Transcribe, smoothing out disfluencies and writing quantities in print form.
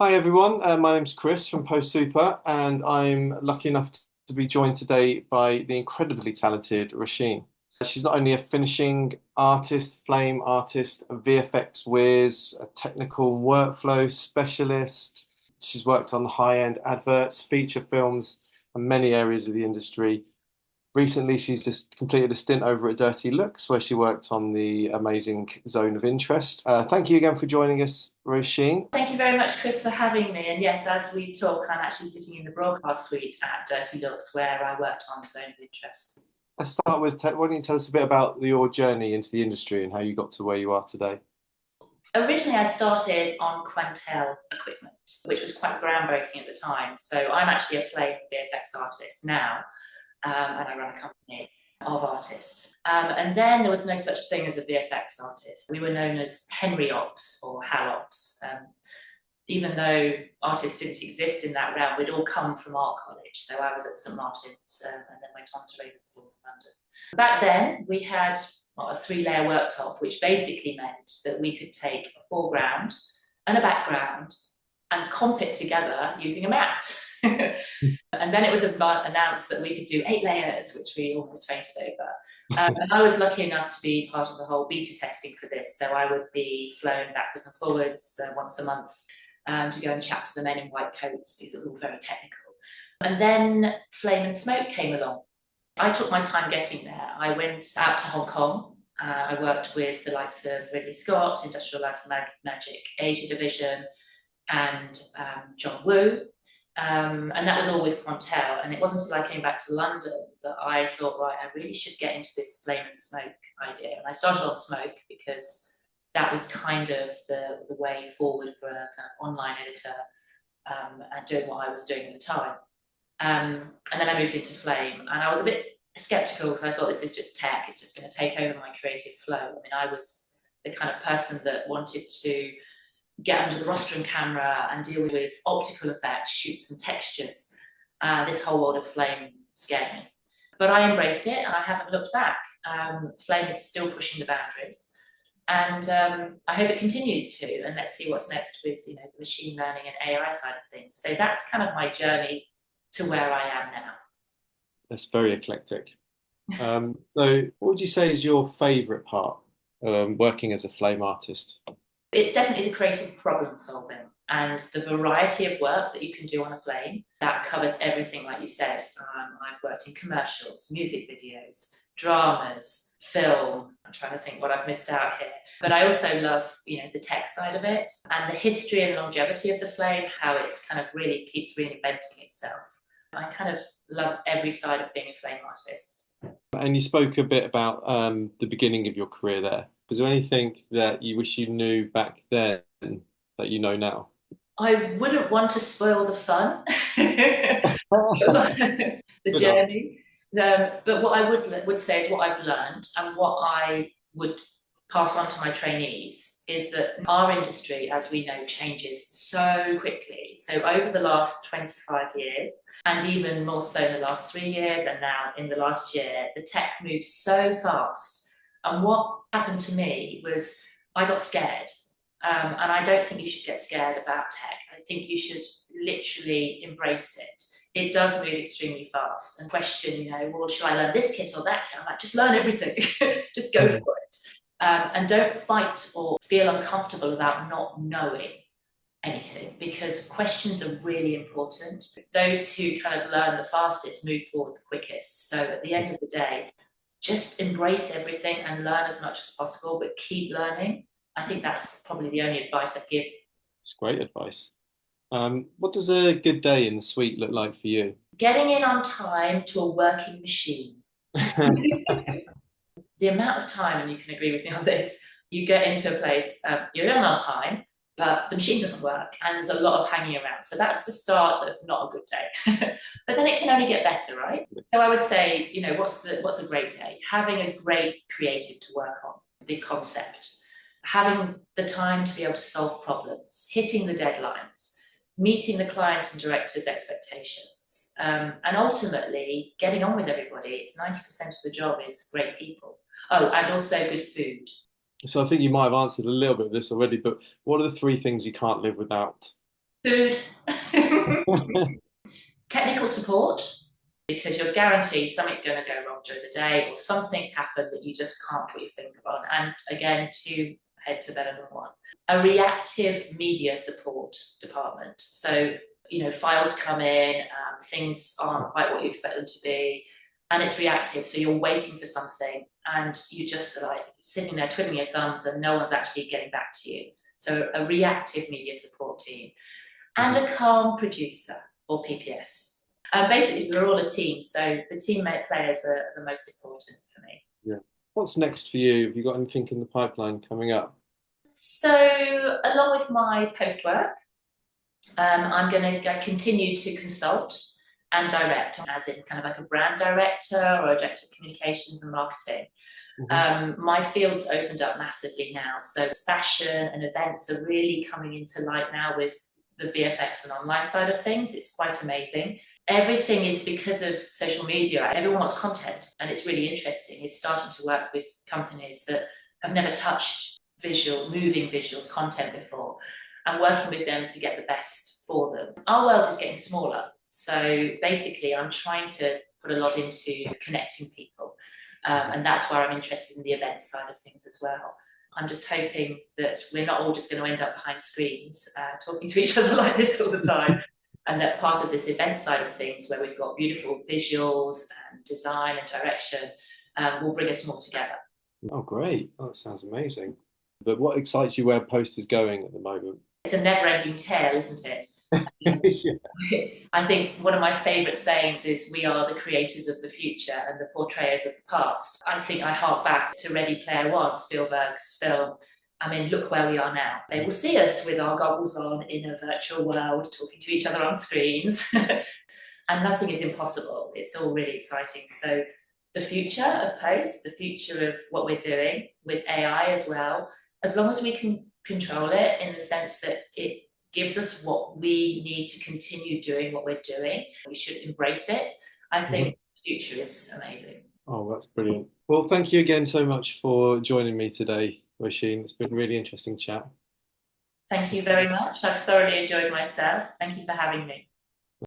Hi everyone, my name's Chris from PostSuper, and I'm lucky enough to be joined today by the incredibly talented Róisín. She's not only a finishing artist, flame artist, a VFX whiz, a technical workflow specialist. She's worked on high-end adverts, feature films, and many areas of the industry. Recently, she's just completed a stint over at Dirty Looks, where she worked on the amazing Zone of Interest. Thank you again for joining us, Róisín. Thank you very much, Chris, for having me. And yes, as we talk, I'm actually sitting in the broadcast suite at Dirty Looks, where I worked on Zone of Interest. Let's start with, why don't you tell us a bit about your journey into the industry and how you got to where you are today? Originally, I started on Quantel equipment, which was quite groundbreaking at the time. So I'm actually a flame VFX artist now, and I run a company of artists. And then there was no such thing as a VFX artist. We were known as Henry Ops or Hal Ops. Even though artists didn't exist in that realm, we'd all come from art college. So I was at St Martin's and then went on to Ravensbourne in London. Back then, we had a three-layer worktop, which basically meant that we could take a foreground and a background and comp it together using a mat. And then it was announced that we could do 8 layers, which we almost fainted over. And I was lucky enough to be part of the whole beta testing for this. So I would be flown backwards and forwards once a month to go and chat to the men in white coats, because it was all very technical. And then Flame and Smoke came along. I took my time getting there. I went out to Hong Kong. I worked with the likes of Ridley Scott, Industrial Light and Magic Asia Division, and John Woo. And that was all with Quantel. And it wasn't until I came back to London that I thought, right, I really should get into this Flame and Smoke idea. And I started on Smoke because that was kind of the way forward for a kind of online editor and doing what I was doing at the time. And then I moved into Flame, and I was a bit skeptical because I thought this is just tech, it's just going to take over my creative flow. I mean, I was the kind of person that wanted to get under the rostrum camera and deal with optical effects, shoot some textures. This whole world of Flame scared me. But I embraced it and I haven't looked back. Flame is still pushing the boundaries. And I hope it continues to. And let's see what's next with the machine learning and AI side of things. So that's kind of my journey to where I am now. That's very eclectic. So, what would you say is your favorite part working as a flame artist? It's definitely the creative problem solving and the variety of work that you can do on a flame. That covers everything, like you said. I've worked in commercials, music videos, dramas, film. I'm trying to think what I've missed out here. But I also love, the tech side of it and the history and longevity of the flame, how it's kind of really keeps reinventing itself. I kind of love every side of being a flame artist. And you spoke a bit about the beginning of your career there. Was there anything that you wish you knew back then that you know now? I wouldn't want to spoil the fun, the Good answer. journey. But what I would say is what I've learned and what I would pass on to my trainees is that our industry, as we know, changes so quickly. So over the last 25 years, and even more so in the last 3 years, and now in the last year, the tech moves so fast. And what happened to me was I got scared. And I don't think you should get scared about tech. I think you should literally embrace it. It does move extremely fast and question, well, should I learn this kit or that kit? I'm like, just learn everything, just go for it. And don't fight or feel uncomfortable about not knowing anything, because questions are really important. Those who kind of learn the fastest move forward the quickest. So at the end of the day, just embrace everything and learn as much as possible, but keep learning. I think that's probably the only advice I'd give. It's great advice. What does a good day in the suite look like for you? Getting in on time to a working machine. The amount of time, and you can agree with me on this, you get into a place, you're in on time, but the machine doesn't work and there's a lot of hanging around. So that's the start of not a good day. But then it can only get better, right? So I would say, what's a great day? Having a great creative to work on, the concept, having the time to be able to solve problems, hitting the deadlines, meeting the client and director's expectations, and ultimately getting on with everybody. It's 90% of the job is great people. Oh, and also good food. So I think you might have answered a little bit of this already, but what are the three things you can't live without? Food. Technical support, because you're guaranteed something's going to go wrong during the day or something's happened that you just can't put your finger on. And again, two heads are better than one. A reactive media support department. So, files come in, things aren't quite what you expect them to be, and it's reactive. So you're waiting for something and you just are like sitting there twiddling your thumbs and no one's actually getting back to you. So a reactive media support team and a calm producer or PPS. Basically, we're all a team, so the teammate players are the most important for me. Yeah. What's next for you? Have you got anything in the pipeline coming up? So, along with my post work, I'm going to continue to consult and direct, as in kind of like a brand director or a director of communications and marketing. My field's opened up massively now, so fashion and events are really coming into light now with the VFX and online side of things. It's quite amazing. Everything is because of social media. Everyone wants content, and it's really interesting. It's starting to work with companies that have never touched moving visuals content before, and working with them to get the best for them. Our world is getting smaller, so basically I'm trying to put a lot into connecting people, and that's where I'm interested in the event side of things as well. I'm just hoping that we're not all just going to end up behind screens talking to each other like this all the time, and that part of this event side of things, where we've got beautiful visuals and design and direction, will bring us more together. Oh, great. Oh, that sounds amazing. But what excites you where Post is going at the moment? It's a never-ending tale, isn't it? Yeah. I think one of my favourite sayings is, we are the creators of the future and the portrayers of the past. I think I hark back to Ready Player One, Spielberg's film. I mean, look where we are now. They will see us with our goggles on in a virtual world, talking to each other on screens. And nothing is impossible. It's all really exciting. So the future of Post, the future of what we're doing with AI as well, as long as we can control it in the sense that it gives us what we need to continue doing what we're doing, we should embrace it. I think the future is amazing. Oh, that's brilliant. Well, thank you again so much for joining me today, Róisín. It's been a really interesting chat. Thank you very much. I've thoroughly enjoyed myself. Thank you for having me.